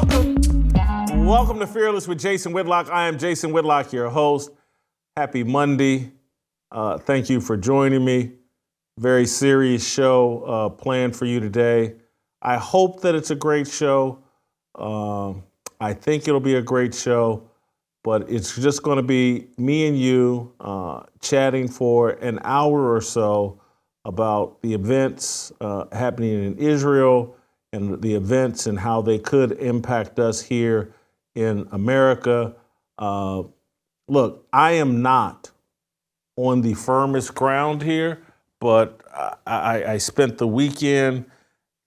Welcome to Fearless with Jason Whitlock. I am Jason Whitlock, your host. Happy Monday. Thank you for joining me. Very serious show planned for you today. I hope that it's a great show. I think it'll be a great show, but it's just going to be me and you chatting for an hour or so about the events happening in Israel and the events and how they could impact us here in America. Look, I am not on the firmest ground here, but I spent the weekend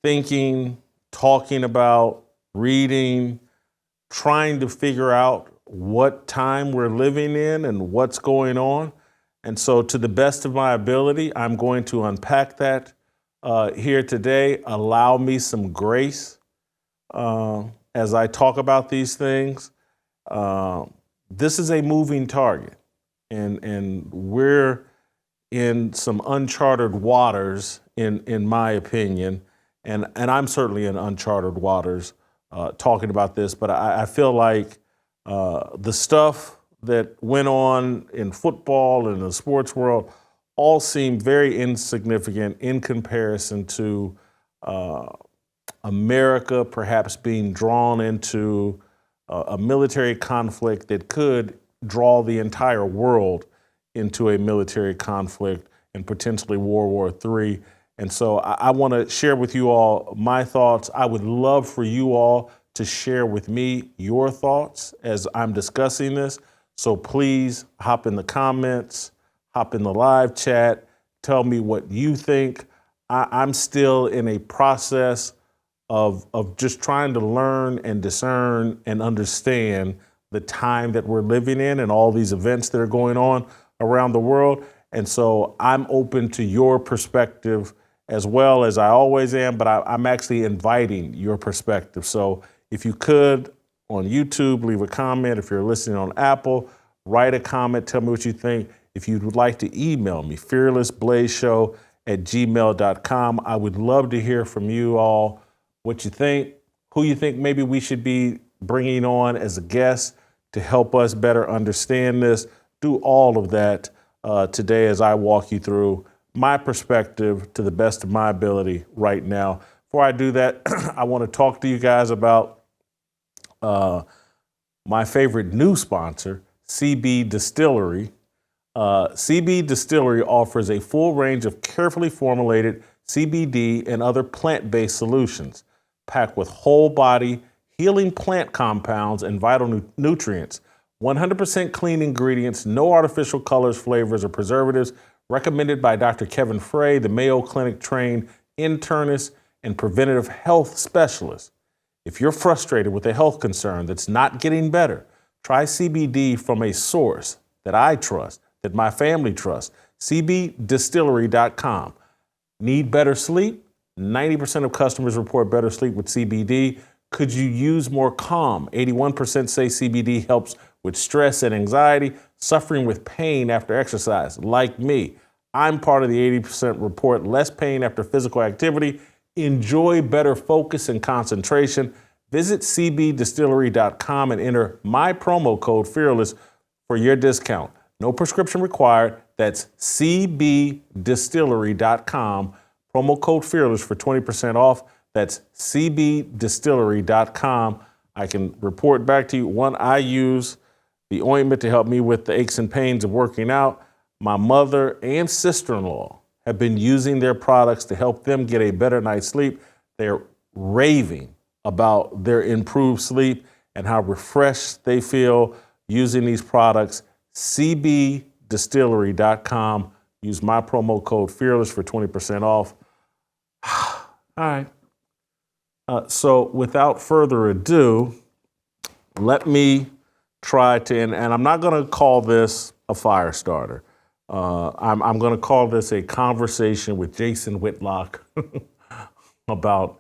thinking, talking about, reading, trying to figure out what time we're living in and what's going on. And so to the best of my ability, I'm going to unpack that here today. Allow me some grace as I talk about these things. This is a moving target, and we're in some uncharted waters, in my opinion, and I'm certainly in uncharted waters talking about this, but I feel like the stuff that went on in football and the sports world all seem very insignificant in comparison to America perhaps being drawn into a military conflict that could draw the entire world into a military conflict and potentially World War III. And so I want to share with you all my thoughts. I would love for you all to share with me your thoughts as I'm discussing this. So please hop in the comments, hop in the live chat, tell me what you think. I'm still in a process of just trying to learn and discern and understand the time that we're living in and all these events that are going on around the world. And so I'm open to your perspective as well, as I always am, but I'm actually inviting your perspective. So if you could, on YouTube, leave a comment. If you're listening on Apple, write a comment, tell me what you think. If you would like to email me, fearlessblazeshow@gmail.com. I would love to hear from you all, what you think, who you think maybe we should be bringing on as a guest to help us better understand this. Do all of that today as I walk you through my perspective to the best of my ability right now. Before I do that, I want to talk to you guys about my favorite new sponsor, CB Distillery. CB Distillery offers a full range of carefully formulated CBD and other plant-based solutions, packed with whole-body healing plant compounds and vital nutrients. 100% clean ingredients, no artificial colors, flavors, or preservatives, recommended by Dr. Kevin Frey, the Mayo Clinic trained internist and preventative health specialist. If you're frustrated with a health concern that's not getting better, try CBD from a source that I trust, that my family trusts, cbdistillery.com. Need better sleep? 90% of customers report better sleep with CBD. Could you use more calm? 81% say CBD helps with stress and anxiety, suffering with pain after exercise, like me. I'm part of the 80% report less pain after physical activity. Enjoy better focus and concentration. Visit cbdistillery.com and enter my promo code FEARLESS for your discount. No prescription required. That's cbdistillery.com. Promo code FEARLESS for 20% off. That's cbdistillery.com. I can report back to you. One, I use the ointment to help me with the aches and pains of working out. My mother and sister-in-law have been using their products to help them get a better night's sleep. They're raving about their improved sleep and how refreshed they feel using these products. cbdistillery.com. Use my promo code FEARLESS for 20% off. All right. So without further ado, let me try to, and I'm not going to call this a fire starter. I'm going to call this a conversation with Jason Whitlock about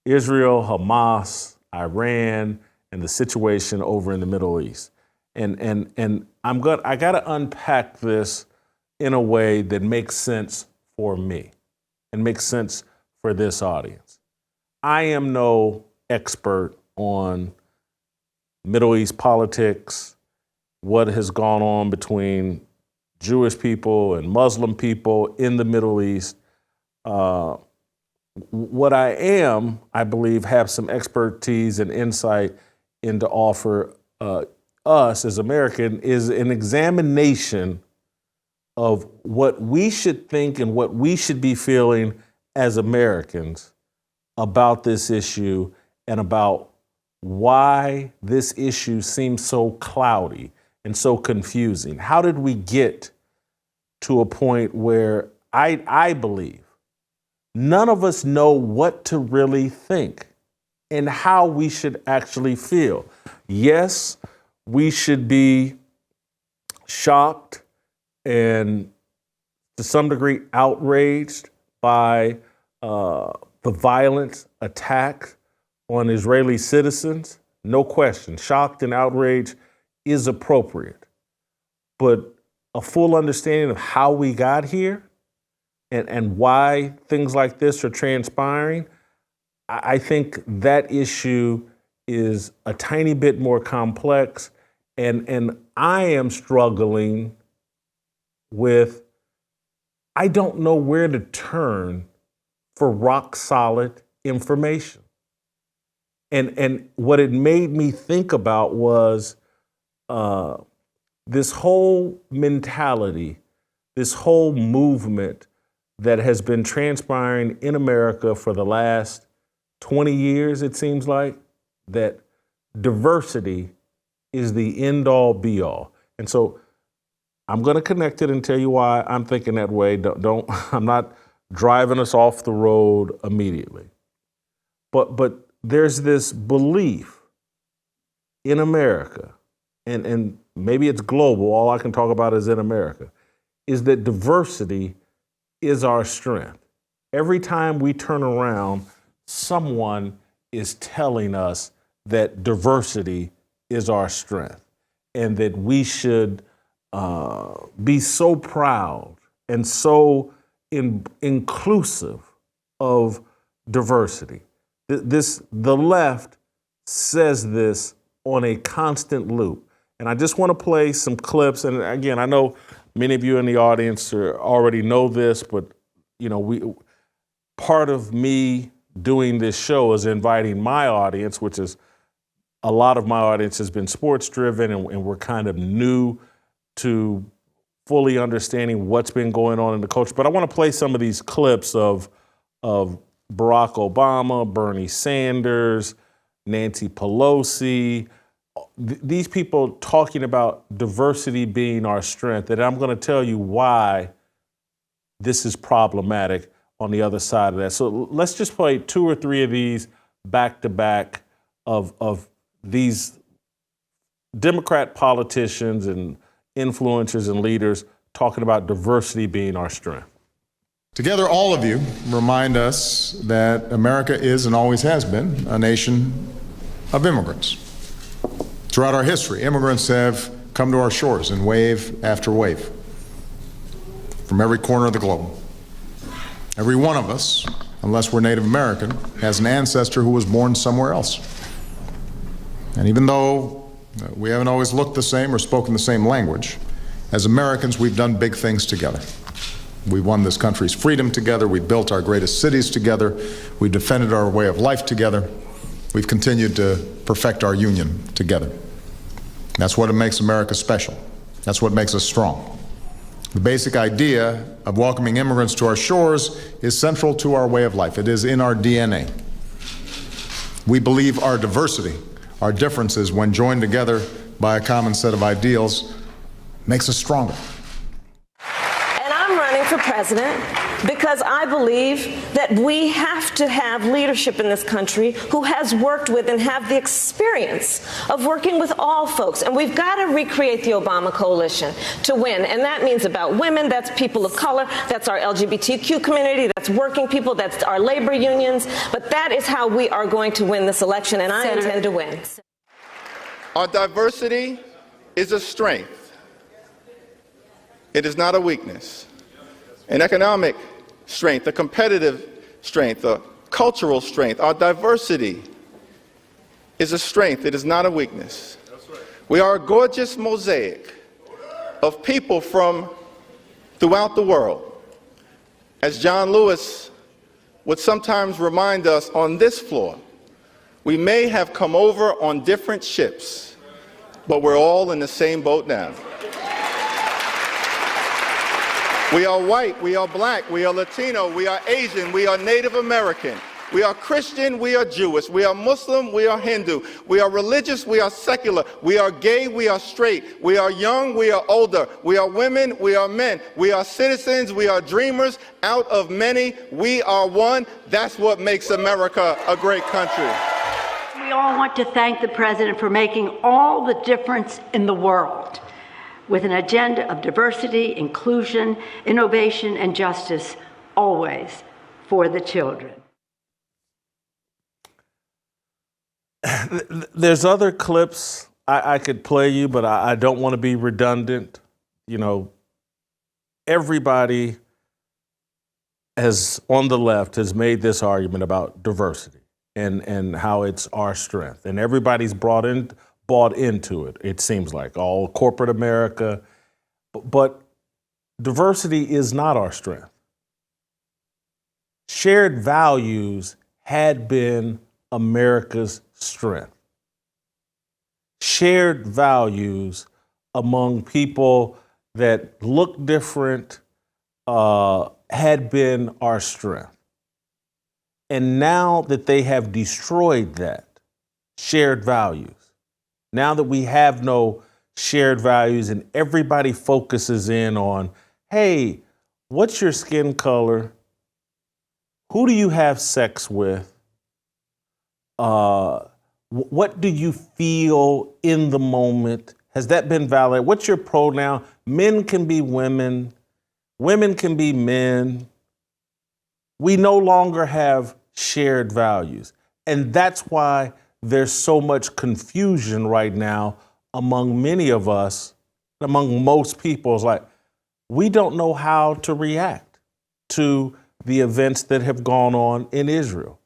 Israel, Hamas, Iran, and the situation over in the Middle East. And I got to unpack this in a way that makes sense for me and makes sense for this audience. I am no expert on Middle East politics, what has gone on between Jewish people and Muslim people in the Middle East. What I believe, have some expertise and insight into offer us as American is an examination of what we should think and what we should be feeling as Americans about this issue and about why this issue seems so cloudy and so confusing. How did we get to a point where I believe none of us know what to really think and how we should actually feel? Yes, we should be shocked and to some degree outraged by the violent attack on Israeli citizens. No question, shocked and outraged is appropriate. But a full understanding of how we got here and why things like this are transpiring, I think that issue is a tiny bit more complex. And I am struggling with, I don't know where to turn for rock solid information. And what it made me think about was this whole mentality, this whole movement that has been transpiring in America for the last 20 years, it seems like, that diversity is the end all be all. And so I'm going to connect it and tell you why I'm thinking that way. I'm not driving us off the road immediately. But there's this belief in America, and maybe it's global, all I can talk about is in America, is that diversity is our strength. Every time we turn around, someone is telling us that diversity is our strength and that we should be so proud and so inclusive of diversity. The left says this on a constant loop. And I just want to play some clips. And again, I know many of you in the audience already know this, but part of me doing this show is inviting my audience, which is a lot of my audience has been sports driven, and we're kind of new to fully understanding what's been going on in the culture. But I want to play some of these clips of Barack Obama, Bernie Sanders, Nancy Pelosi, these people talking about diversity being our strength. And I'm going to tell you why this is problematic on the other side of that. So let's just play 2 or 3 of these back to back of these Democrat politicians and influencers and leaders talking about diversity being our strength. Together, all of you remind us that America is and always has been a nation of immigrants. Throughout our history, immigrants have come to our shores in wave after wave from every corner of the globe. Every one of us, unless we're Native American, has an ancestor who was born somewhere else. And even though we haven't always looked the same or spoken the same language, as Americans, we've done big things together. We won this country's freedom together. We built our greatest cities together. We defended our way of life together. We've continued to perfect our union together. That's what makes America special. That's what makes us strong. The basic idea of welcoming immigrants to our shores is central to our way of life. It is in our DNA. We believe our diversity, our differences, when joined together by a common set of ideals, makes us stronger. And I'm running for president because I believe that we have to have leadership in this country who has worked with and have the experience of working with all folks. And we've got to recreate the Obama coalition to win. And that means about women, that's people of color, that's our LGBTQ community, that's working people, that's our labor unions. But that is how we are going to win this election, and I intend to win. Our diversity is a strength. It is not a weakness. An economic strength, a competitive strength, a cultural strength. Our diversity is a strength. It is not a weakness. We are a gorgeous mosaic of people from throughout the world. As John Lewis would sometimes remind us on this floor, we may have come over on different ships, but we're all in the same boat now. We are white, we are black, we are Latino, we are Asian, we are Native American, we are Christian, we are Jewish, we are Muslim, we are Hindu, we are religious, we are secular, we are gay, we are straight, we are young, we are older, we are women, we are men, we are citizens, we are dreamers. Out of many, we are one. That's what makes America a great country. We all want to thank the President for making all the difference in the world, with an agenda of diversity, inclusion, innovation, and justice, always for the children. There's other clips I could play you, but I don't want to be redundant. You know, everybody on the left has made this argument about diversity and how it's our strength. And everybody's bought into it, it seems like, all corporate America. But diversity is not our strength. Shared values had been America's strength. Shared values among people that look different had been our strength. And now that they have destroyed that, shared values, now that we have no shared values and everybody focuses in on, hey, what's your skin color? Who do you have sex with? What do you feel in the moment? Has that been validated? What's your pronoun? Men can be women. Women can be men. We no longer have shared values. And that's why there's so much confusion right now among many of us, among most people. It's like, we don't know how to react to the events that have gone on in Israel.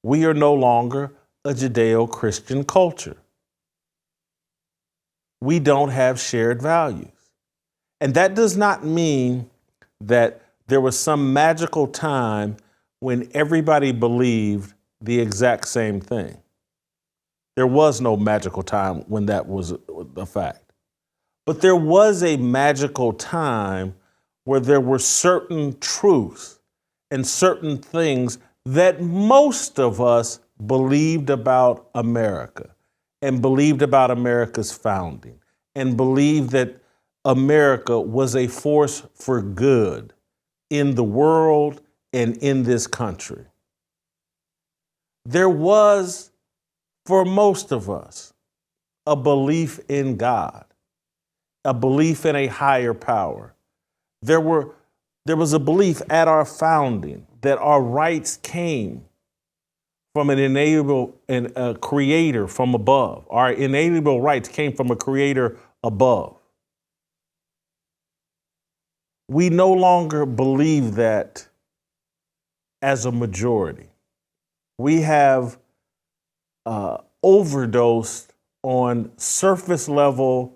We are no longer a Judeo-Christian culture. We don't have shared values. And that does not mean that there was some magical time when everybody believed the exact same thing. There was no magical time when that was a fact. But there was a magical time where there were certain truths and certain things that most of us believed about America and believed about America's founding and believed that America was a force for good in the world and in this country. There was, for most of us, a belief in God, a belief in a higher power. There was a belief at our founding that our rights came from an inalienable and a creator from above. Our inalienable rights came from a creator above. We no longer believe that as a majority. We have overdosed on surface level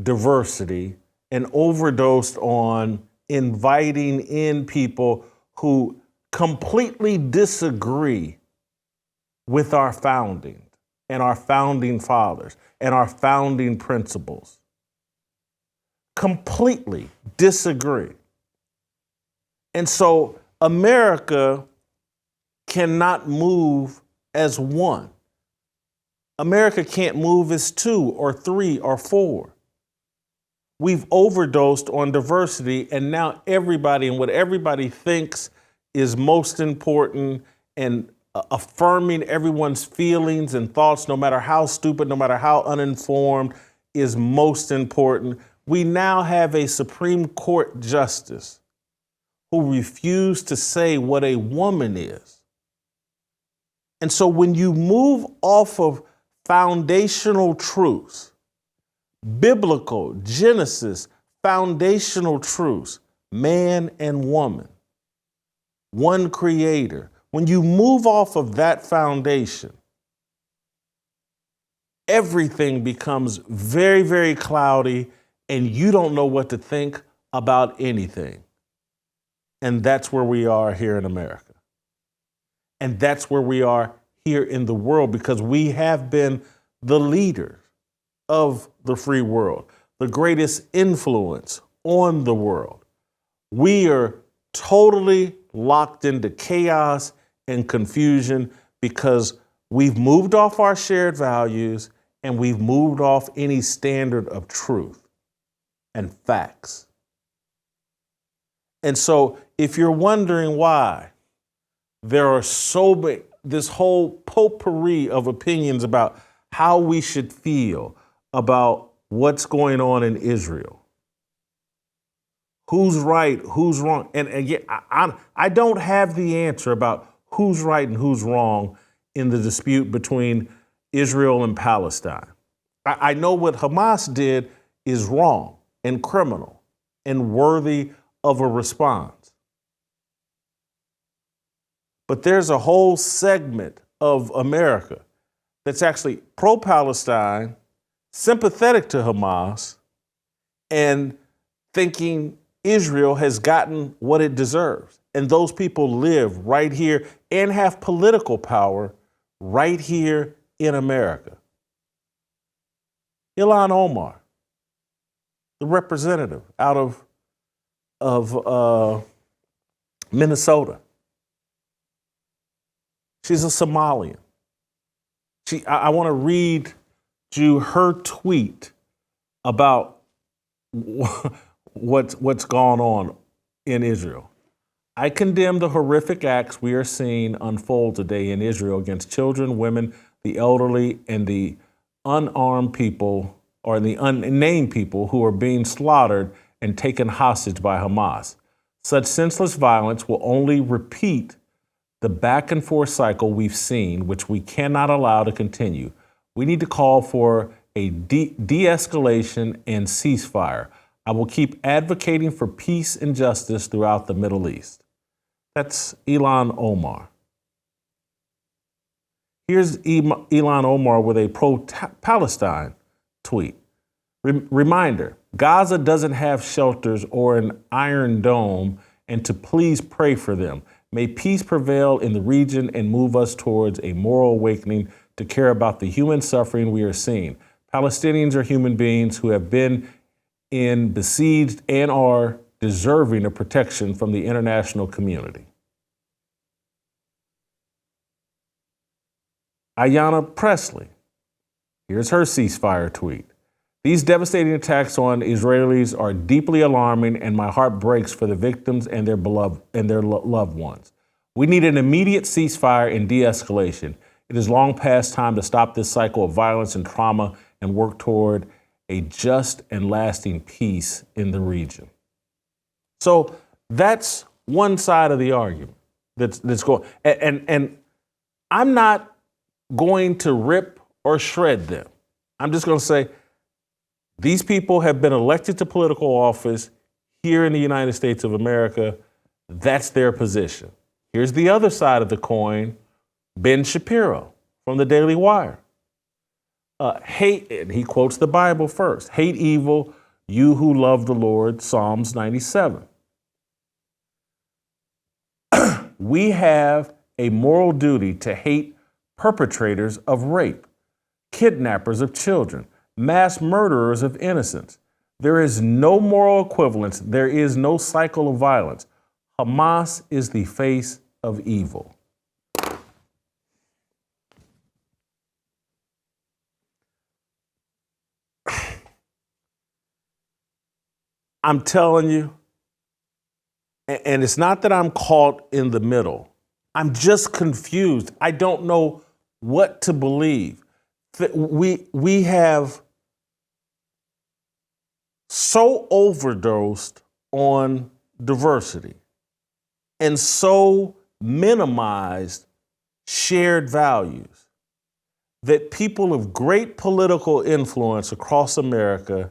diversity and overdosed on inviting in people who completely disagree with our founding and our founding fathers and our founding principles. Completely disagree. And so America cannot move as one. America can't move as two or three or four. We've overdosed on diversity, and now everybody and what everybody thinks is most important and affirming everyone's feelings and thoughts, no matter how stupid, no matter how uninformed, is most important. We now have a Supreme Court justice who refused to say what a woman is. And so when you move off of foundational truths, biblical, Genesis, foundational truths, man and woman, one creator, when you move off of that foundation, everything becomes very, very cloudy and you don't know what to think about anything. And that's where we are here in America. And that's where we are here in the world, because we have been the leaders of the free world, the greatest influence on the world. We are totally locked into chaos and confusion because we've moved off our shared values and we've moved off any standard of truth and facts. And so if you're wondering why there are so many, this whole potpourri of opinions about how we should feel about what's going on in Israel, who's right, who's wrong. And again, I don't have the answer about who's right and who's wrong in the dispute between Israel and Palestine. I know what Hamas did is wrong and criminal and worthy of a response. But there's a whole segment of America that's actually pro-Palestine, sympathetic to Hamas, and thinking Israel has gotten what it deserves. And those people live right here and have political power right here in America. Elon Omar, the representative out of Minnesota. She's a Somalian. I want to read you her tweet about what's gone on in Israel. I condemn the horrific acts we are seeing unfold today in Israel against children, women, the elderly, and the unarmed people, or the unnamed people who are being slaughtered and taken hostage by Hamas. Such senseless violence will only repeat the back and forth cycle we've seen, which we cannot allow to continue. We need to call for a de-escalation and ceasefire. I will keep advocating for peace and justice throughout the Middle East. That's Elon Omar. Here's Elon Omar with a pro-Palestine tweet. Reminder, Gaza doesn't have shelters or an iron dome, and to please pray for them. May peace prevail in the region and move us towards a moral awakening to care about the human suffering we are seeing. Palestinians are human beings who have been besieged and are deserving of protection from the international community. Ayanna Pressley, here's her ceasefire tweet. These devastating attacks on Israelis are deeply alarming, and my heart breaks for the victims and their beloved and their loved ones. We need an immediate ceasefire and de-escalation. It is long past time to stop this cycle of violence and trauma and work toward a just and lasting peace in the region. So that's one side of the argument that's going. And I'm not going to rip or shred them. I'm just going to say these people have been elected to political office here in the United States of America. That's their position. Here's the other side of the coin. Ben Shapiro from the Daily Wire. Hate, and he quotes the Bible first. Hate evil, you who love the Lord, Psalms 97. We have a moral duty to hate perpetrators of rape, kidnappers of children, mass murderers of innocents. There is no moral equivalence. There is no cycle of violence. Hamas is the face of evil. I'm telling you, and it's not that I'm caught in the middle. I'm just confused. I don't know what to believe. We have so overdosed on diversity and so minimized shared values that people of great political influence across America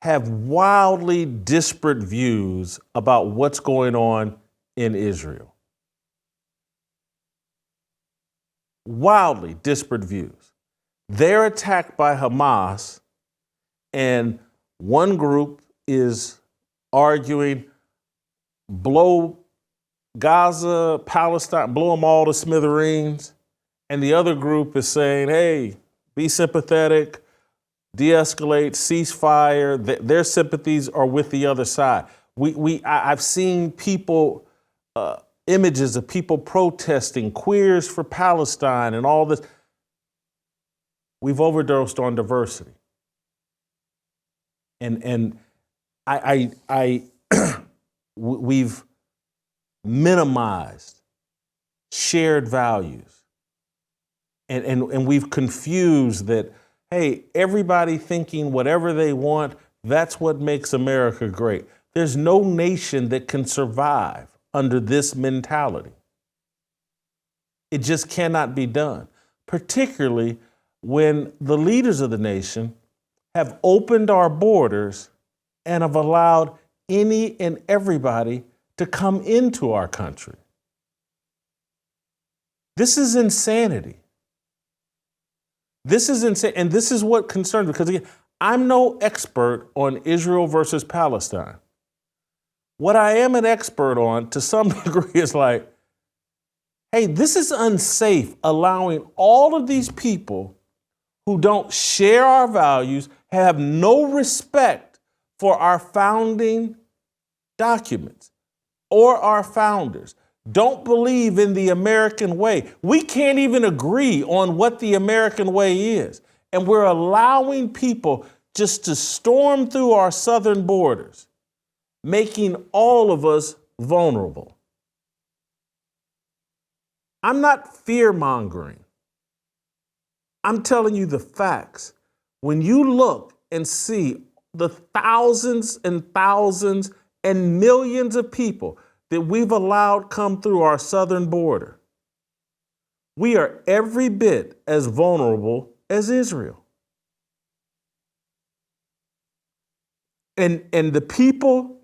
have wildly disparate views about what's going on in Israel. Wildly disparate views. They're attacked by Hamas, and one group is arguing, blow Gaza, Palestine, blow them all to smithereens. And the other group is saying, hey, be sympathetic, de-escalate, ceasefire. Their sympathies are with the other side. I've seen people, images of people protesting, queers for Palestine and all this. We've overdosed on diversity. And we've minimized shared values. And we've confused that, hey, everybody thinking whatever they want, that's what makes America great. There's no nation that can survive under this mentality. It just cannot be done, particularly when the leaders of the nation have opened our borders and have allowed any and everybody to come into our country. This is insanity. This is insane, and this is what concerns me, because again, I'm no expert on Israel versus Palestine. What I am an expert on, to some degree, is like, hey, this is unsafe, allowing all of these people who don't share our values, have no respect for our founding documents or our founders, don't believe in the American way. We can't even agree on what the American way is. And we're allowing people just to storm through our southern borders, making all of us vulnerable. I'm not fear-mongering. I'm telling you the facts. When you look and see the thousands and thousands and millions of people that we've allowed come through our southern border, we are every bit as vulnerable as Israel. And the people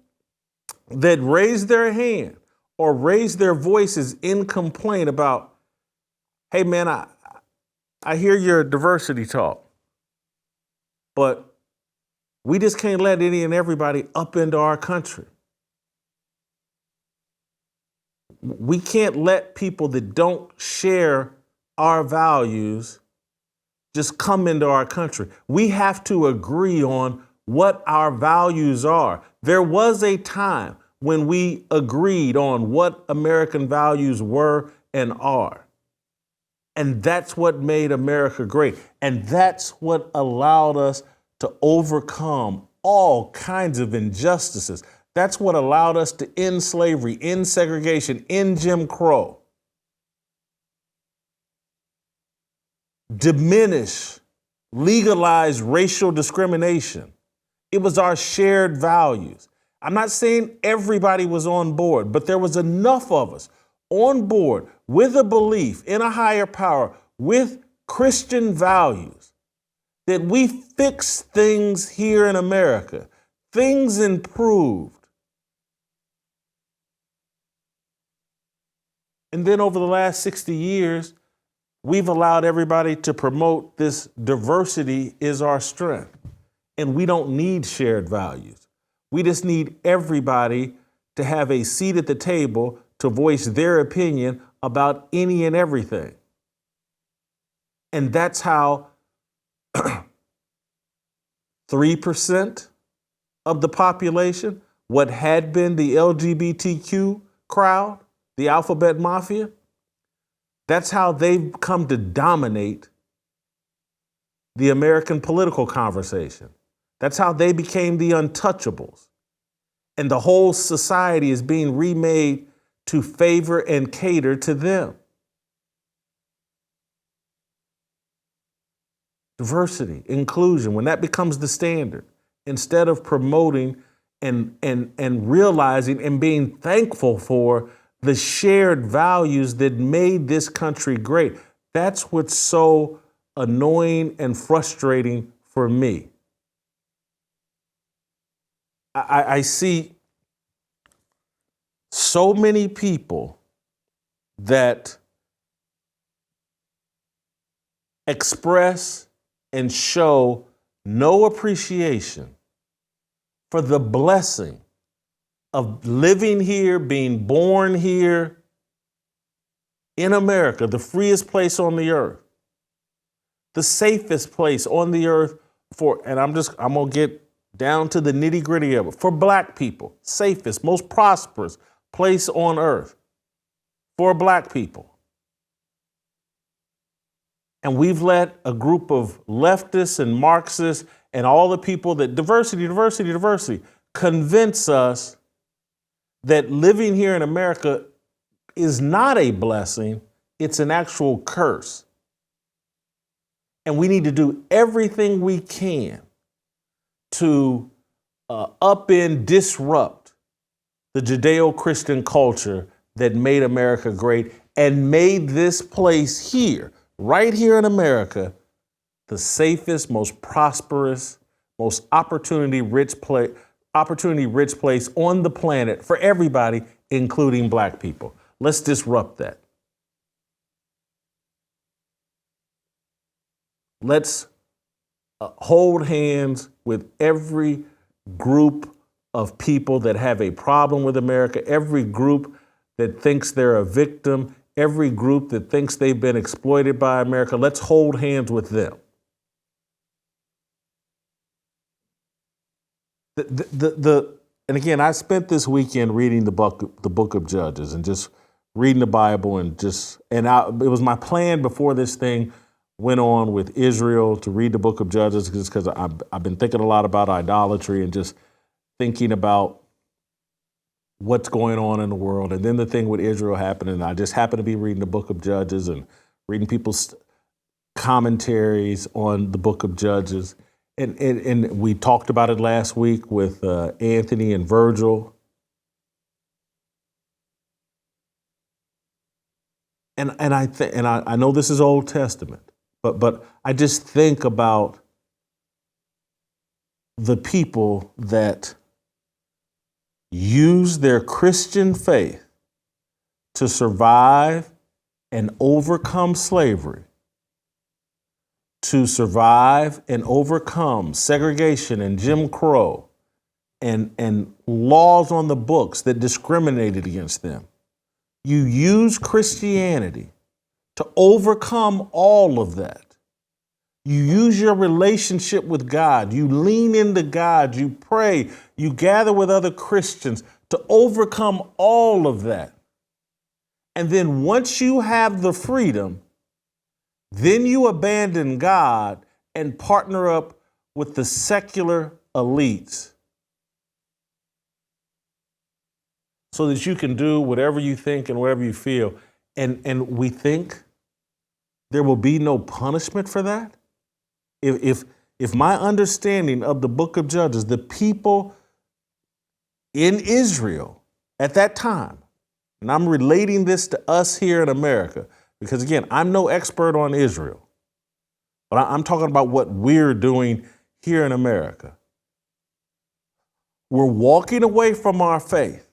that raise their hand or raise their voices in complaint about, hey man, I hear your diversity talk, but we just can't let any and everybody up into our country. We can't let people that don't share our values just come into our country. We have to agree on what our values are. There was a time when we agreed on what American values were and are. And that's what made America great. And that's what allowed us to overcome all kinds of injustices. That's what allowed us to end slavery, end segregation, end Jim Crow, diminish, legalize racial discrimination. It was our shared values. I'm not saying everybody was on board, but there was enough of us on board with a belief in a higher power, with Christian values, that we fixed things here in America. Things improved. And then over the last 60 years, we've allowed everybody to promote this diversity is our strength. And we don't need shared values. We just need everybody to have a seat at the table to voice their opinion about any and everything. And that's how 3% of the population, what had been the LGBTQ crowd, the alphabet mafia, that's how they've come to dominate the American political conversation. That's how they became the untouchables. And the whole society is being remade to favor and cater to them. Diversity, inclusion, when that becomes the standard, instead of promoting and realizing and being thankful for the shared values that made this country great. That's what's so annoying and frustrating for me. I see so many people that express and show no appreciation for the blessing of living here, being born here in America, the freest place on the earth, the safest place on the earth and I'm going to get down to the nitty gritty of it, for black people, safest, most prosperous place on earth for black people. And we've let a group of leftists and Marxists and all the people that diversity, convince us that living here in America is not a blessing, it's an actual curse. And we need to do everything we can to disrupt the Judeo-Christian culture that made America great and made this place here, right here in America, the safest, most prosperous, most opportunity-rich place on the planet for everybody, including black people. Let's disrupt that. Let's hold hands with every group of people that have a problem with America, every group that thinks they're a victim, every group that thinks they've been exploited by America. Let's hold hands with them. And again, I spent this weekend reading the book of Judges and just reading the Bible it was my plan before this thing went on with Israel to read the book of Judges, just because I've been thinking a lot about idolatry and just thinking about what's going on in the world. And then the thing with Israel happened, and I just happened to be reading the book of Judges and reading people's commentaries on the book of Judges. And we talked about it last week with Anthony and Virgil. And I know this is Old Testament, but I just think about the people that use their Christian faith to survive and overcome slavery, to survive and overcome segregation and Jim Crow and laws on the books that discriminated against them. You use Christianity to overcome all of that. You use your relationship with God. You lean into God. You pray. You gather with other Christians to overcome all of that. And then once you have the freedom, then you abandon God and partner up with the secular elites so that you can do whatever you think and whatever you feel. And we think there will be no punishment for that? If my understanding of the book of Judges, the people in Israel at that time, and I'm relating this to us here in America, because again, I'm no expert on Israel, but I'm talking about what we're doing here in America. We're walking away from our faith,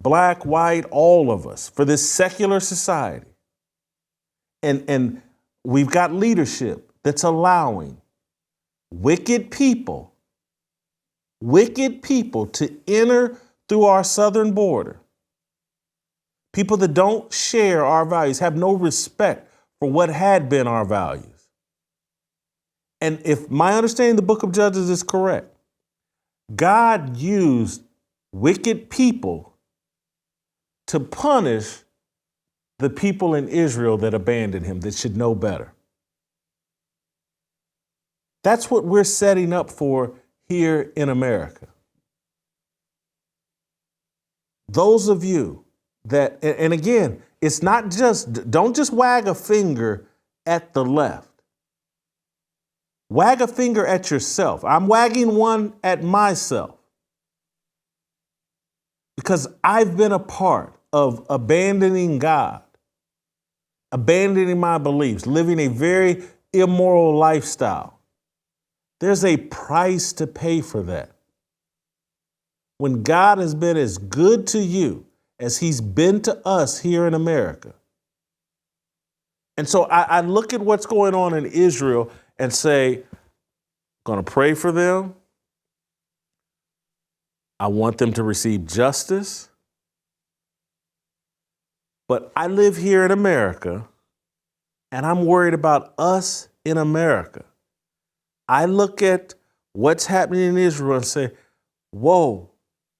black, white, all of us, for this secular society. And we've got leadership that's allowing wicked people to enter through our southern border. People that don't share our values, have no respect for what had been our values. And if my understanding of the book of Judges is correct, God used wicked people to punish the people in Israel that abandoned him, that should know better. That's what we're setting up for here in America. Those of you that, and again, it's not just, don't just wag a finger at the left. Wag a finger at yourself. I'm wagging one at myself because I've been a part of abandoning God, abandoning my beliefs, living a very immoral lifestyle. There's a price to pay for that. When God has been as good to you as he's been to us here in America. And so I look at what's going on in Israel and say, going to pray for them. I want them to receive justice. But I live here in America, and I'm worried about us in America. I look at what's happening in Israel and say, whoa,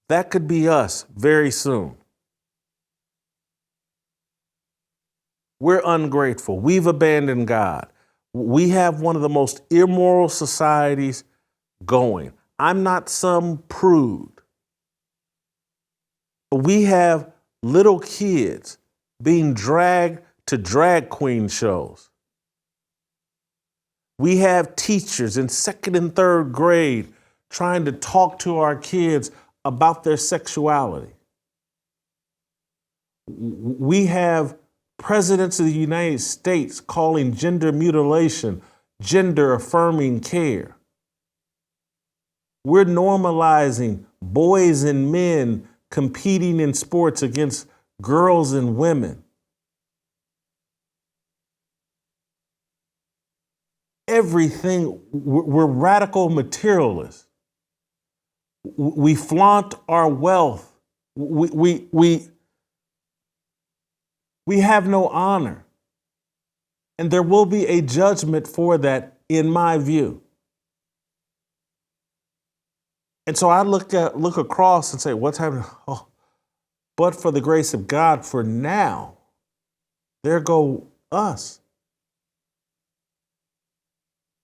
that could be us very soon. We're ungrateful. We've abandoned God. We have one of the most immoral societies going. I'm not some prude, but we have little kids being dragged to drag queen shows. We have teachers in second and third grade trying to talk to our kids about their sexuality. We have presidents of the United States calling gender mutilation gender affirming care. We're normalizing boys and men competing in sports against girls and women. Everything, we're radical materialists. We flaunt our wealth. We have no honor. And there will be a judgment for that, in my view. And so I look across and say, what's happening? Oh, but for the grace of God, for now, there go us.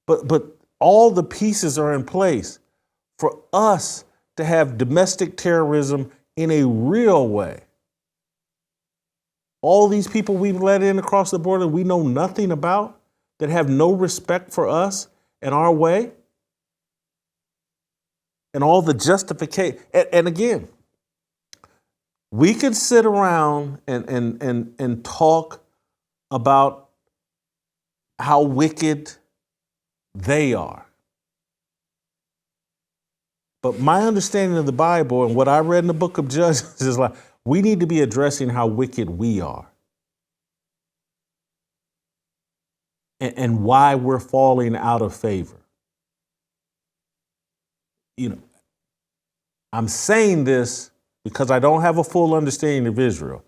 But all the pieces are in place for us to have domestic terrorism in a real way. All these people we've let in across the border we know nothing about, that have no respect for us and our way, and all the justification. And again, we can sit around and talk about how wicked they are. But my understanding of the Bible and what I read in the book of Judges is like, we need to be addressing how wicked we are and why we're falling out of favor. You know, I'm saying this because I don't have a full understanding of Israel,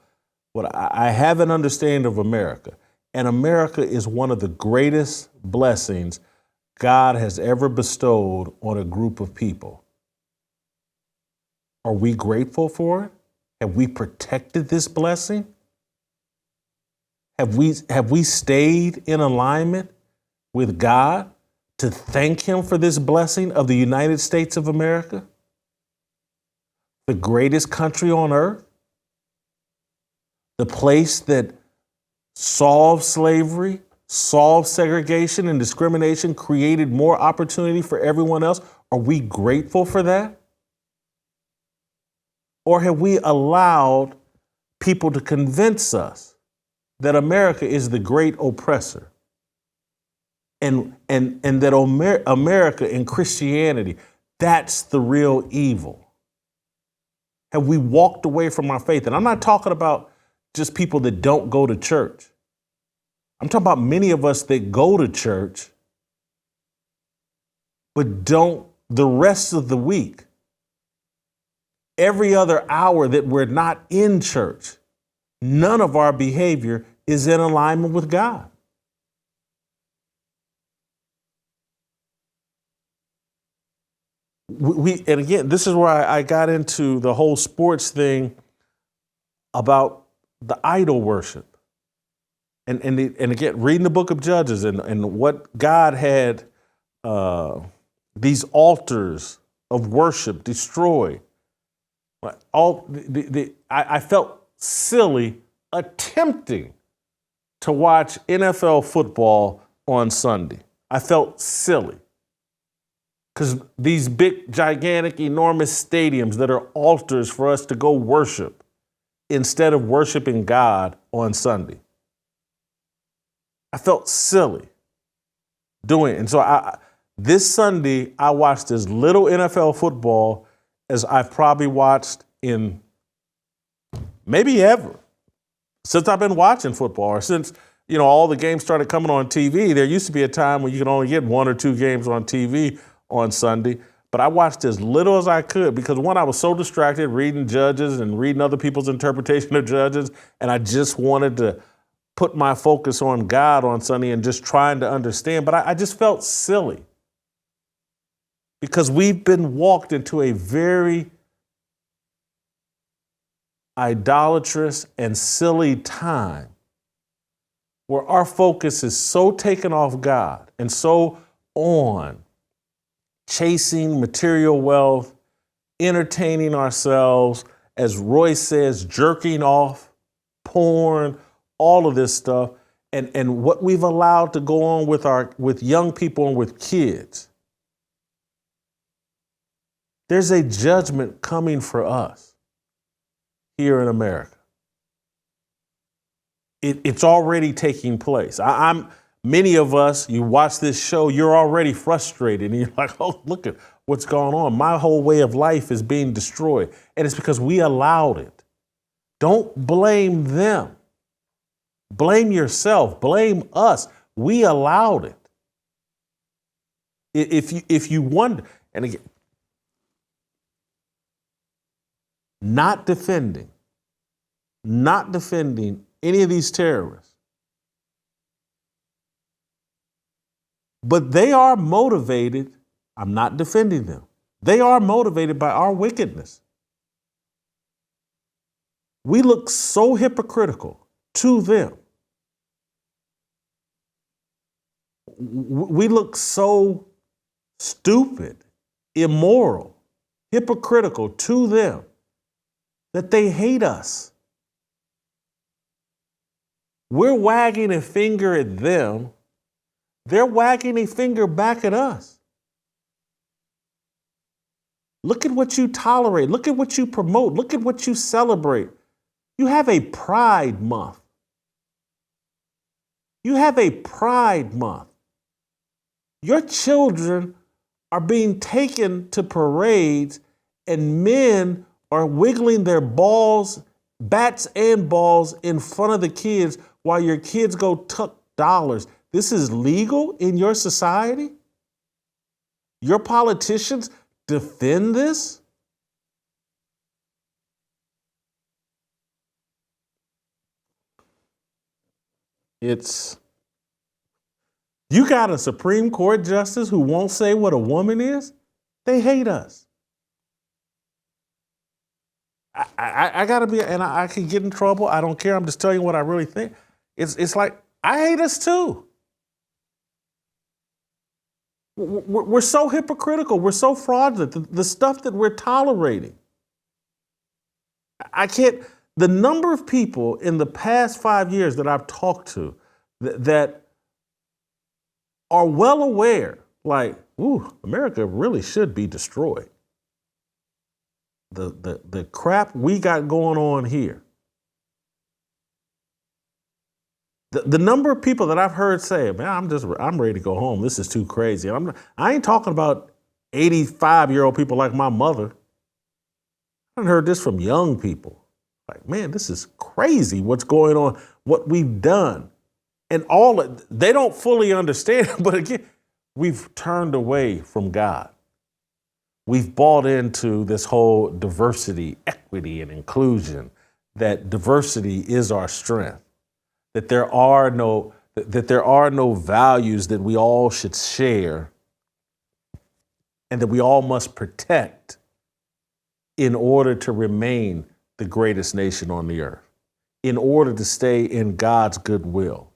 but I have an understanding of America. And America is one of the greatest blessings God has ever bestowed on a group of people. Are we grateful for it? Have we protected this blessing? Have we stayed in alignment with God to thank Him for this blessing of the United States of America? The greatest country on earth? The place that solved slavery, solved segregation and discrimination, created more opportunity for everyone else. Are we grateful for that? Or have we allowed people to convince us that America is the great oppressor and that America and Christianity, that's the real evil? Have we walked away from our faith? And I'm not talking about just people that don't go to church. I'm talking about many of us that go to church, but don't the rest of the week. Every other hour that we're not in church, none of our behavior is in alignment with God. And again, this is where I got into the whole sports thing about the idol worship. And again, reading the book of Judges and what God had these altars of worship destroyed. I felt silly attempting to watch NFL football on Sunday. I felt silly because these big, gigantic, enormous stadiums that are altars for us to go worship instead of worshiping God on Sunday. I felt silly doing it. And so this Sunday, I watched as little NFL football as I've probably watched in maybe ever since I've been watching football, or since all the games started coming on TV, there used to be a time when you could only get 1 or 2 games on TV on Sunday. But I watched as little as I could because, one, I was so distracted reading Judges and reading other people's interpretation of Judges, and I just wanted to put my focus on God on Sunday and just trying to understand. But I just felt silly because we've been walked into a very idolatrous and silly time where our focus is so taken off God and so on chasing material wealth, entertaining ourselves, as Roy says, jerking off, porn, all of this stuff, and what we've allowed to go on with young people and with kids. There's a judgment coming for us here in America. It's already taking place. Many of us, you watch this show, you're already frustrated and you're like, oh, look at what's going on. My whole way of life is being destroyed. And it's because we allowed it. Don't blame them. Blame yourself. Blame us. We allowed it. If you wonder, and again, not defending any of these terrorists. But they are motivated, I'm not defending them, they are motivated by our wickedness. We look so hypocritical to them. We look so stupid, immoral, hypocritical to them that they hate us. We're wagging a finger at them. They're wagging a finger back at us. Look at what you tolerate. Look at what you promote. Look at what you celebrate. You have a Pride Month. You have a Pride Month. Your children are being taken to parades and men are wiggling their balls, bats and balls in front of the kids while your kids go tuck dollars. This is legal in your society? Your politicians defend this? You got a Supreme Court justice who won't say what a woman is? They hate us. I gotta be, and I can get in trouble. I don't care. I'm just telling you what I really think. It's like, I hate us too. We're so hypocritical. We're so fraudulent. The stuff that we're tolerating. The number of people in the past 5 years that I've talked to that are well aware, like, America really should be destroyed. The crap we got going on here. The number of people that I've heard say, man, I'm ready to go home. This is too crazy. I ain't talking about 85-year-old people like my mother. I've heard this from young people. Like, man, this is crazy what's going on, what we've done. And they don't fully understand, but again, we've turned away from God. We've bought into this whole diversity, equity, and inclusion, that diversity is our strength. That there are no values that we all should share and that we all must protect in order to remain the greatest nation on the earth, in order to stay in God's goodwill,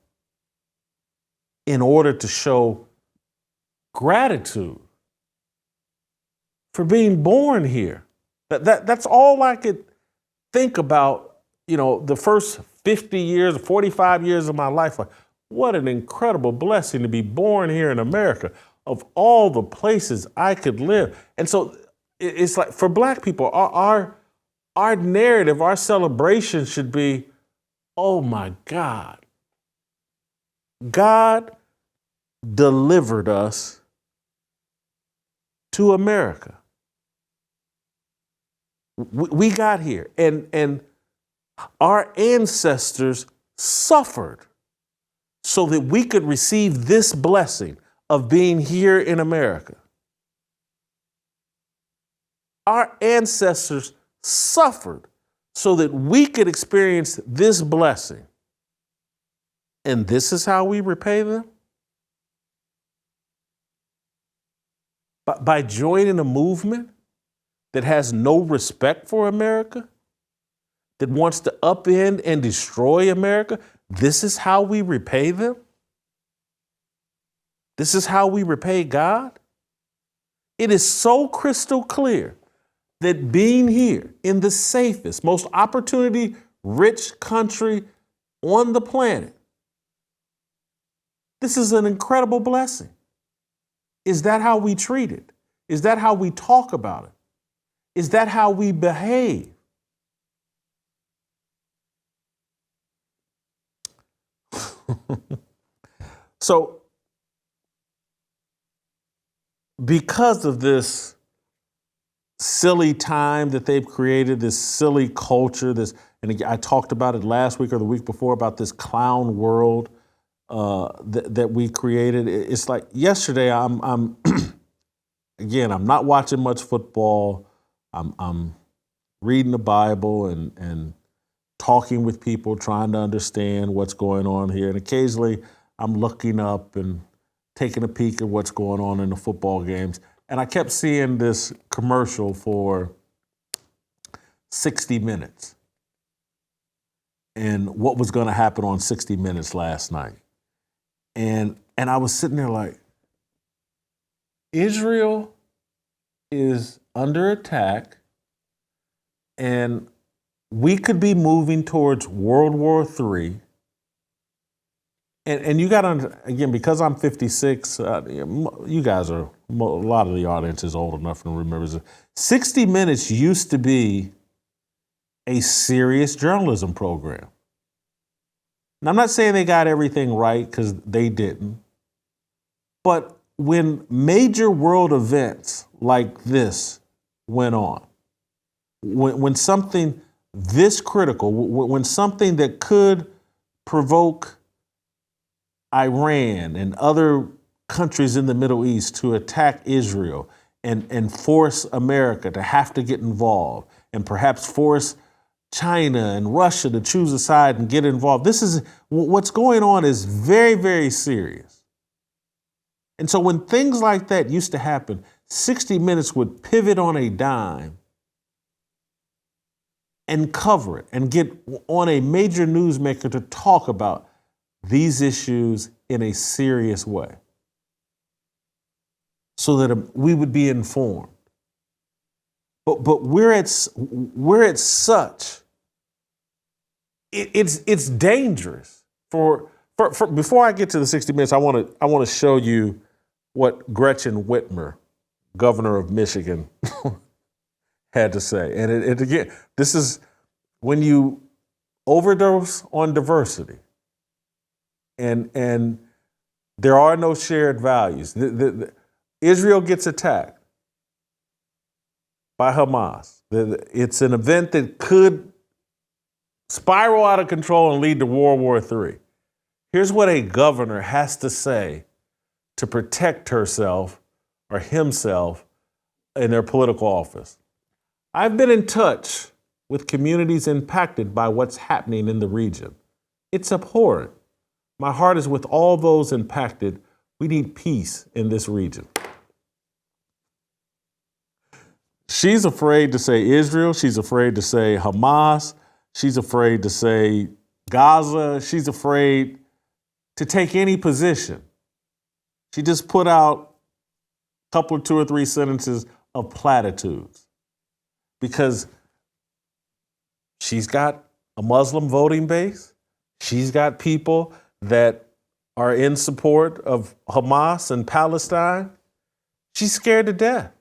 in order to show gratitude for being born here. That's all I could think about, the first 50 years, 45 years of my life. Like, what an incredible blessing to be born here in America, of all the places I could live. And so it's like, for Black people, our narrative, our celebration should be, oh my God, God delivered us to America. We got here, and our ancestors suffered so that we could receive this blessing of being here in America. Our ancestors suffered so that we could experience this blessing. And this is how we repay them? By joining a movement that has no respect for America, that wants to upend and destroy America. This is how we repay them? This is how we repay God? It is so crystal clear that being here in the safest, most opportunity-rich country on the planet, this is an incredible blessing. Is that how we treat it? Is that how we talk about it? Is that how we behave? So, because of this silly time that they've created, this silly culture, and I talked about it last week or the week before about this clown world that we created. It's like yesterday, I'm again, I'm not watching much football. I'm reading the Bible and talking with people, trying to understand what's going on here. And occasionally I'm looking up and taking a peek at what's going on in the football games. And I kept seeing this commercial for 60 Minutes and what was going to happen on 60 Minutes last night. And I was sitting there like, Israel is under attack, and we could be moving towards World War III. And you got to, again, because I'm 56, you guys are, a lot of the audience is old enough and remembers 60 Minutes used to be a serious journalism program. Now, I'm not saying they got everything right, because they didn't. But when major world events like this went on, when something this critical, when something that could provoke Iran and other countries in the Middle East to attack Israel and force America to have to get involved, and perhaps force China and Russia to choose a side and get involved. This is what's going on is very, very serious. And so when things like that used to happen, 60 Minutes would pivot on a dime and cover it and get on a major newsmaker to talk about these issues in a serious way so that we would be informed. But we're at such, it's dangerous for before I get to the 60 Minutes, I want to show you what Gretchen Whitmer, governor of Michigan, had to say. And it again, this is when you overdose on diversity and there are no shared values. Israel gets attacked by Hamas. It's an event that could spiral out of control and lead to World War III. Here's what a governor has to say to protect herself or himself in their political office. I've been in touch with communities impacted by what's happening in the region. It's abhorrent. My heart is with all those impacted. We need peace in this region. She's afraid to say Israel. She's afraid to say Hamas. She's afraid to say Gaza. She's afraid to take any position. She just put out a couple, 2 or 3 sentences of platitudes because she's got a Muslim voting base. She's got people that are in support of Hamas and Palestine. She's scared to death.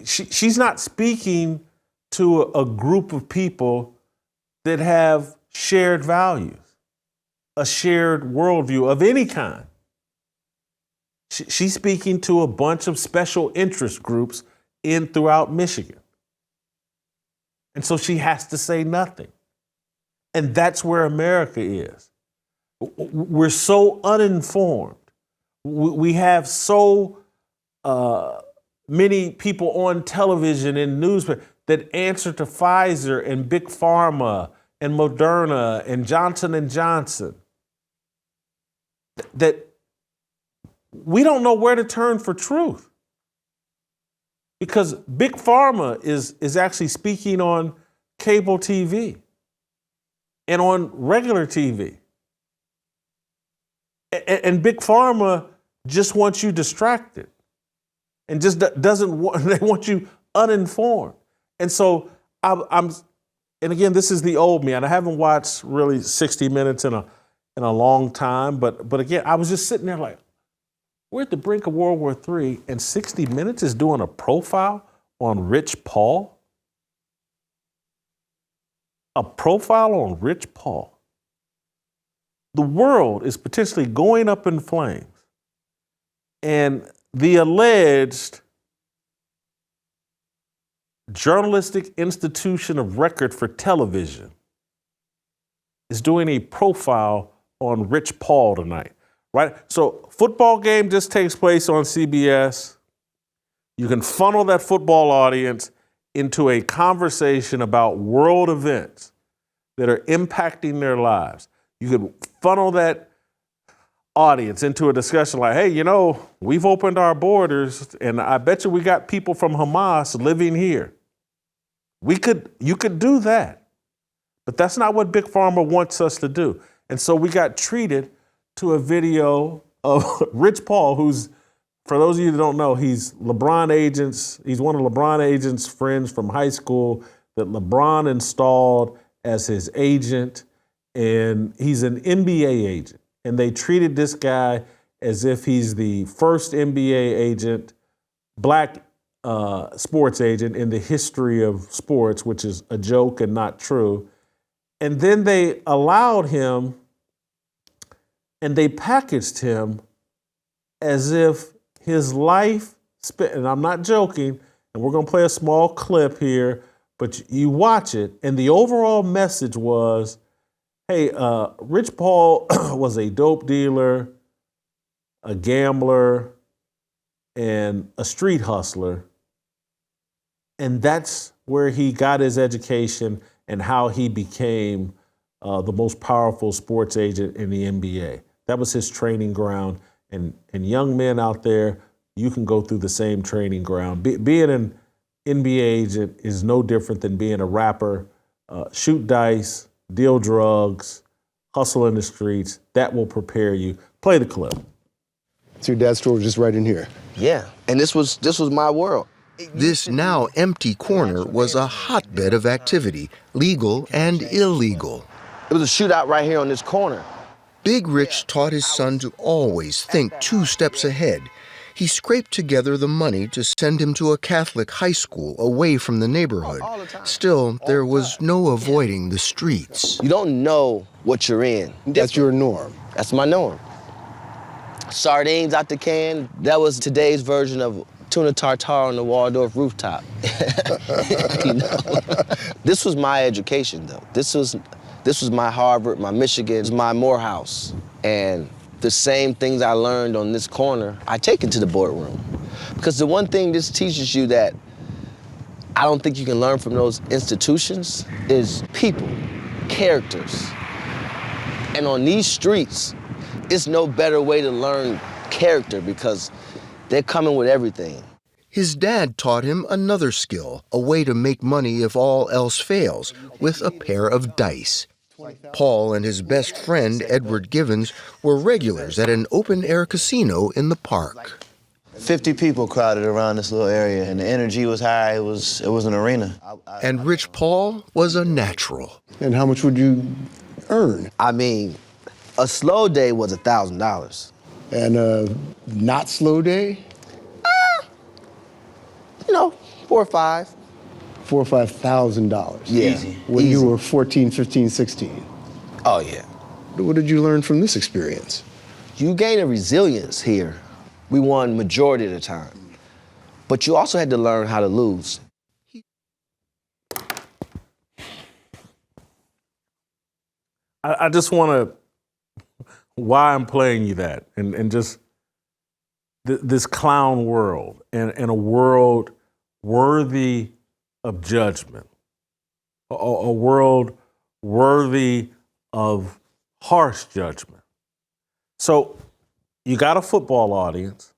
She's not speaking to a group of people that have shared values, a shared worldview of any kind. She's speaking to a bunch of special interest groups throughout Michigan. And so she has to say nothing. And that's where America is. We're so uninformed. We have so many people on television and newspaper that answer to Pfizer and Big Pharma and Moderna and Johnson & Johnson, that we don't know where to turn for truth. Because Big Pharma is actually speaking on cable TV and on regular TV. And Big Pharma just wants you distracted and just doesn't want, they want you uninformed. And so I'm, and again, this is the old me, and I haven't watched really 60 Minutes in a long time, but again, I was just sitting there like, we're at the brink of World War III, and 60 Minutes is doing a profile on Rich Paul? A profile on Rich Paul. The world is potentially going up in flames. And the alleged journalistic institution of record for television is doing a profile on Rich Paul tonight, right? So football game just takes place on CBS. You can funnel that football audience into a conversation about world events that are impacting their lives. You could funnel that audience into a discussion like, hey, you know, we've opened our borders and I bet you we got people from Hamas living here. You could do that, but that's not what Big Pharma wants us to do. And so we got treated to a video of Rich Paul, who's, for those of you that don't know, he's one of LeBron agent's friends from high school that LeBron installed as his agent. And he's an NBA agent. And they treated this guy as if he's the first NBA agent, black sports agent in the history of sports, which is a joke and not true. And then they allowed him and they packaged him as if his life spent, and I'm not joking, and we're going to play a small clip here, but you watch it, and the overall message was, hey, Rich Paul was a dope dealer, a gambler, and a street hustler. And that's where he got his education and how he became the most powerful sports agent in the NBA. That was his training ground. And young men out there, you can go through the same training ground. Being an NBA agent is no different than being a rapper. Shoot dice, deal drugs, hustle in the streets. That will prepare you. Play the clip. So your dad's store was just right in here? Yeah, and this was my world. This now empty corner was a hotbed of activity, legal and illegal. It was a shootout right here on this corner. Big Rich taught his son to always think 2 steps ahead. He scraped together the money to send him to a Catholic high school away from the neighborhood. Still, there was no avoiding the streets. You don't know what you're in. That's your norm. That's my norm. Sardines out the can, that was today's version of tuna tartare on the Waldorf rooftop. You know? This was my education, though. This was my Harvard, my Michigan, my Morehouse. And the same things I learned on this corner, I take it to the boardroom. Because the one thing this teaches you that I don't think you can learn from those institutions is people, characters. And on these streets, it's no better way to learn character because they're coming with everything. His dad taught him another skill, a way to make money if all else fails, with a pair of dice. Paul and his best friend, Edward Givens, were regulars at an open-air casino in the park. 50 people crowded around this little area, and the energy was high. It was an arena. And Rich Paul was a natural. And how much would you earn? I mean, a slow day was $1,000. And a not slow day? You know, 4 or 5. $4,000 or $5,000. Yeah. Easy. When you were 14, 15, 16. Oh, yeah. What did you learn from this experience? You gain a resilience here. We won majority of the time. But you also had to learn how to lose. I just want to, why I'm playing you that, and just this clown world, and a world worthy of judgment, a world worthy of harsh judgment. So you got a football audience.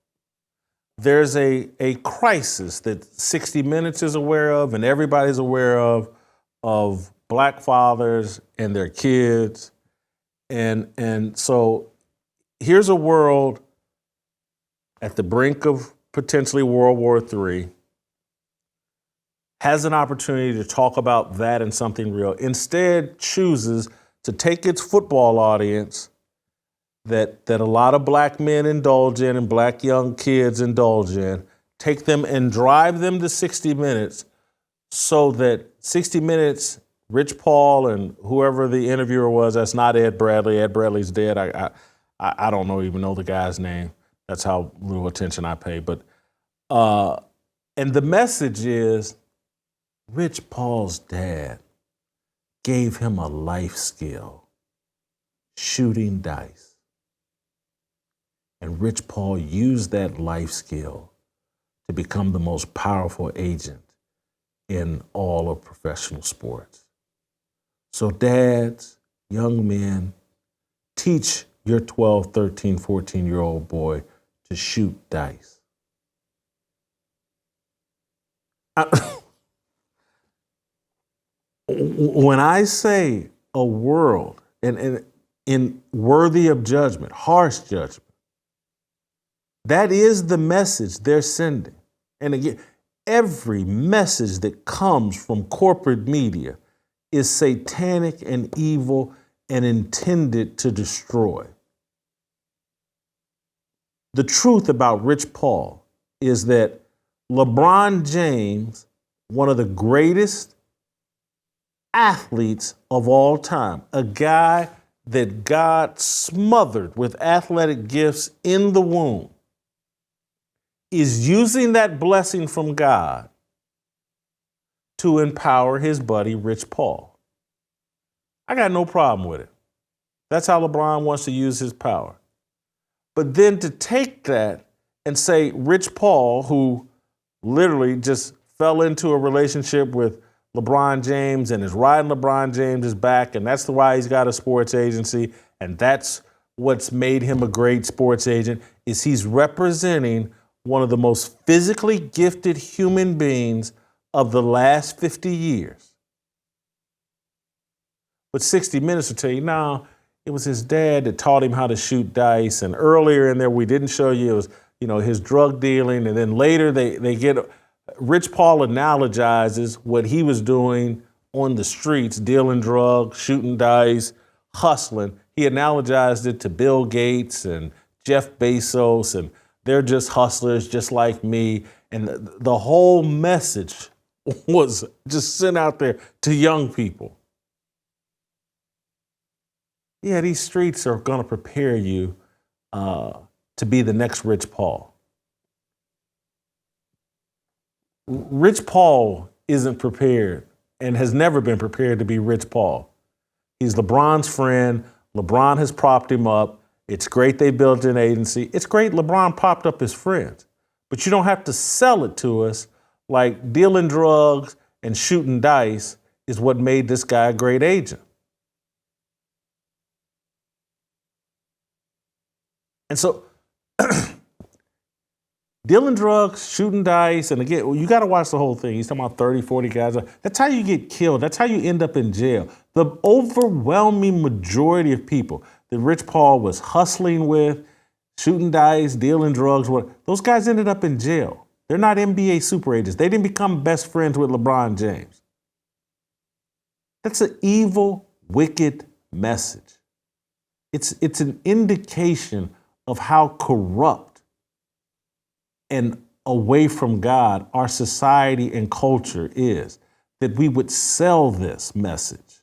There's a crisis that 60 Minutes is aware of, and everybody's aware of black fathers and their kids. And so here's a world at the brink of potentially World War III, has an opportunity to talk about that and something real, instead chooses to take its football audience that a lot of black men indulge in and black young kids indulge in, take them and drive them to 60 Minutes so that 60 Minutes, Rich Paul and whoever the interviewer was, that's not Ed Bradley. Ed Bradley's dead. I don't even know the guy's name. That's how little attention I pay. But and the message is, Rich Paul's dad gave him a life skill, shooting dice. And Rich Paul used that life skill to become the most powerful agent in all of professional sports. So dads, young men, teach your 12, 13, 14-year-old boy to shoot dice. When I say a world and in worthy of judgment, harsh judgment, that is the message they're sending. And again, every message that comes from corporate media is satanic and evil and intended to destroy. The truth about Rich Paul is that LeBron James, one of the greatest athletes of all time, a guy that God smothered with athletic gifts in the womb, is using that blessing from God to empower his buddy, Rich Paul. I got no problem with it. That's how LeBron wants to use his power. But then to take that and say Rich Paul, who literally just fell into a relationship with LeBron James and is riding LeBron James's back, and that's why he's got a sports agency, and that's what's made him a great sports agent, is he's representing one of the most physically gifted human beings of the last 50 years. But 60 Minutes will tell you, no, it was his dad that taught him how to shoot dice. And earlier in there, we didn't show you, it was, his drug dealing. And then later they get, Rich Paul analogizes what he was doing on the streets, dealing drugs, shooting dice, hustling. He analogized it to Bill Gates and Jeff Bezos, and they're just hustlers just like me. And the whole message was just sent out there to young people. Yeah, these streets are going to prepare you to be the next Rich Paul. Rich Paul isn't prepared and has never been prepared to be Rich Paul. He's LeBron's friend. LeBron has propped him up. It's great they built an agency. It's great LeBron popped up his friends. But you don't have to sell it to us like dealing drugs and shooting dice is what made this guy a great agent. And so dealing drugs, shooting dice, and again, you got to watch the whole thing. He's talking about 30, 40 guys. That's how you get killed. That's how you end up in jail. The overwhelming majority of people that Rich Paul was hustling with, shooting dice, dealing drugs, those guys ended up in jail. They're not NBA super agents. They didn't become best friends with LeBron James. That's an evil, wicked message. It's an indication of how corrupt and away from God our society and culture is, that we would sell this message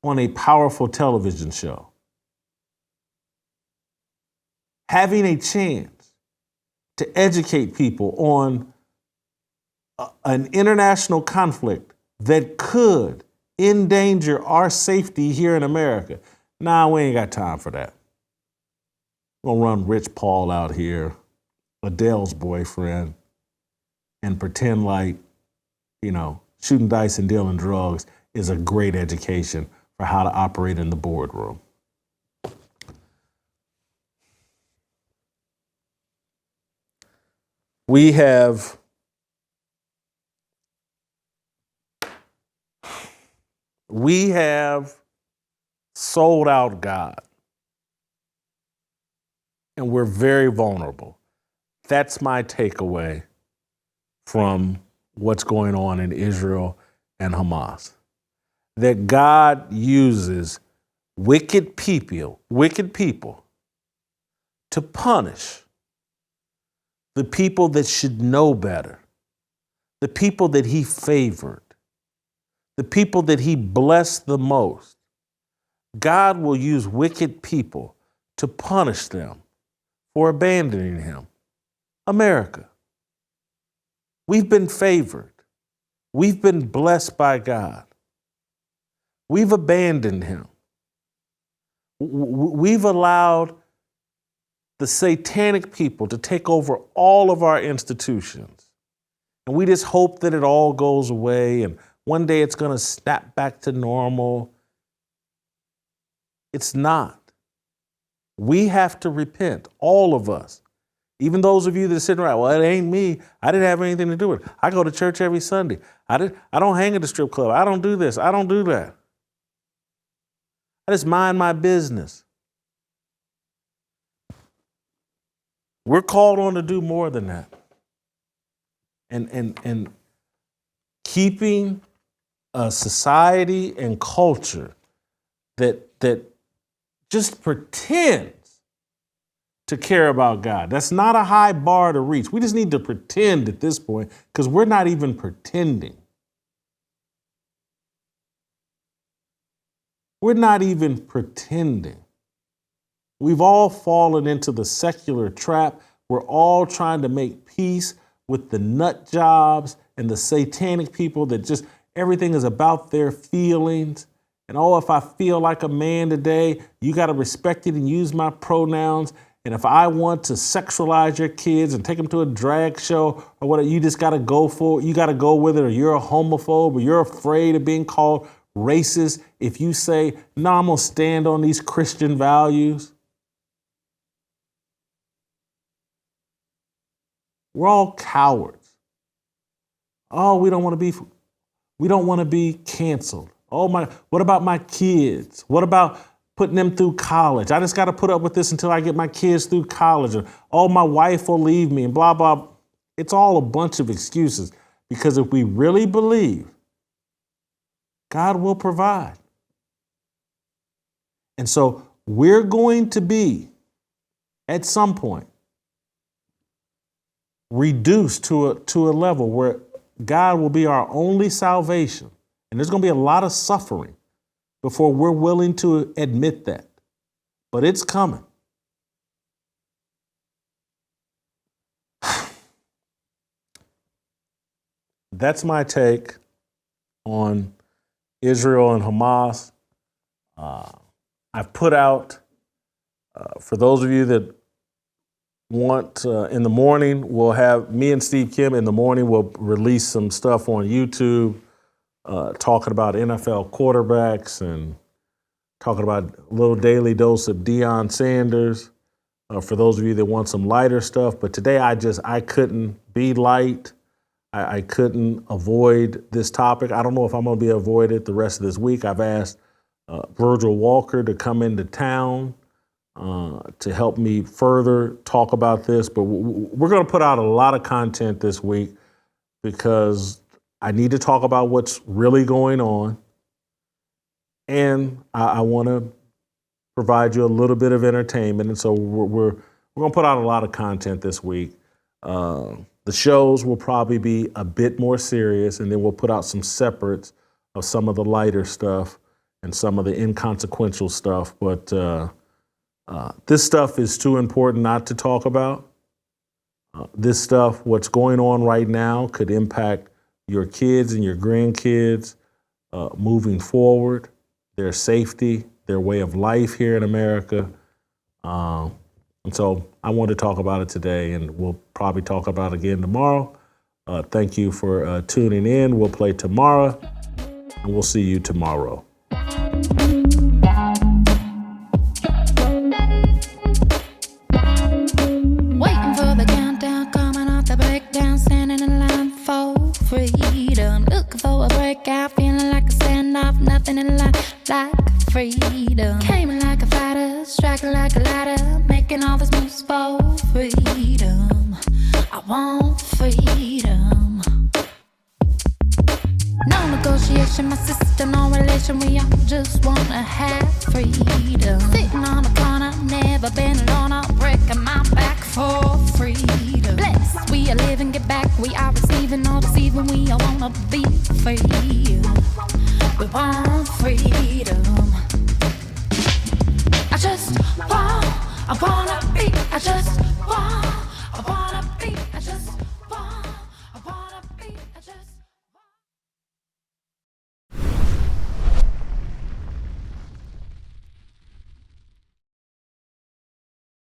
on a powerful television show. Having a chance to educate people on an international conflict that could endanger our safety here in America. Nah, we ain't got time for that. We're gonna run Rich Paul out here, Adele's boyfriend, and pretend like, shooting dice and dealing drugs is a great education for how to operate in the boardroom. We have sold out God, and we're very vulnerable. That's my takeaway from what's going on in Israel and Hamas. That God uses wicked people to punish the people that should know better, the people that he favored, the people that he blessed the most. God will use wicked people to punish them for abandoning him. America, we've been favored. We've been blessed by God. We've abandoned him. We've allowed the satanic people to take over all of our institutions. And we just hope that it all goes away and one day it's going to snap back to normal. It's not. We have to repent, all of us. Even those of you that are sitting around, well, it ain't me. I didn't have anything to do with it. I go to church every Sunday. I don't hang at the strip club. I don't do this. I don't do that. I just mind my business. We're called on to do more than that. And keeping a society and culture that just pretends to care about God. That's not a high bar to reach. We just need to pretend at this point because we're not even pretending. We're not even pretending. We've all fallen into the secular trap. We're all trying to make peace with the nut jobs and the satanic people that just everything is about their feelings. And if I feel like a man today, you got to respect it and use my pronouns. And if I want to sexualize your kids and take them to a drag show or whatever, you just got to go for it. You got to go with it, or you're a homophobe, or you're afraid of being called racist. If you say, no, I'm going to stand on these Christian values. We're all cowards. Oh, we don't want to be canceled. Oh my, what about my kids? What about putting them through college? I just got to put up with this until I get my kids through college. Or, oh, my wife will leave me and blah, blah. It's all a bunch of excuses because if we really believe, God will provide. And so we're going to be, at some point, reduced to a level where God will be our only salvation. And there's going to be a lot of suffering before we're willing to admit that. But it's coming. That's my take on Israel and Hamas. I've put out, for those of you that want, in the morning, we'll have me and Steve Kim in the morning. We'll release some stuff on YouTube talking about NFL quarterbacks and talking about a little daily dose of Deion Sanders for those of you that want some lighter stuff. But today I couldn't be light. I couldn't avoid this topic. I don't know if I'm going to be avoided the rest of this week. I've asked Virgil Walker to come into town to help me further talk about this. But we're going to put out a lot of content this week because I need to talk about what's really going on. And I want to provide you a little bit of entertainment. And so we're going to put out a lot of content this week. The shows will probably be a bit more serious, and then we'll put out some separates of some of the lighter stuff and some of the inconsequential stuff. But this stuff is too important not to talk about. This stuff, what's going on right now, could impact your kids and your grandkids moving forward, their safety, their way of life here in America. And so I wanted to talk about it today, and we'll probably talk about it again tomorrow. Thank you for tuning in. We'll play tomorrow, and we'll see you tomorrow. Waiting for the countdown, coming off the breakdown, standing in line for freedom. Looking for a breakout, feeling like a standoff, nothing in life like freedom. Came in like a fighter, striking like a ladder, making all these moves for freedom. I want freedom. No negotiation, my sister, no relation. We all just wanna have freedom. Sitting on a corner, never been alone. I'm breaking my back for freedom. Blessed, we are living, get back. We are receiving, all deceiving. We all wanna be free. We want freedom. I wanna be. I wanna be.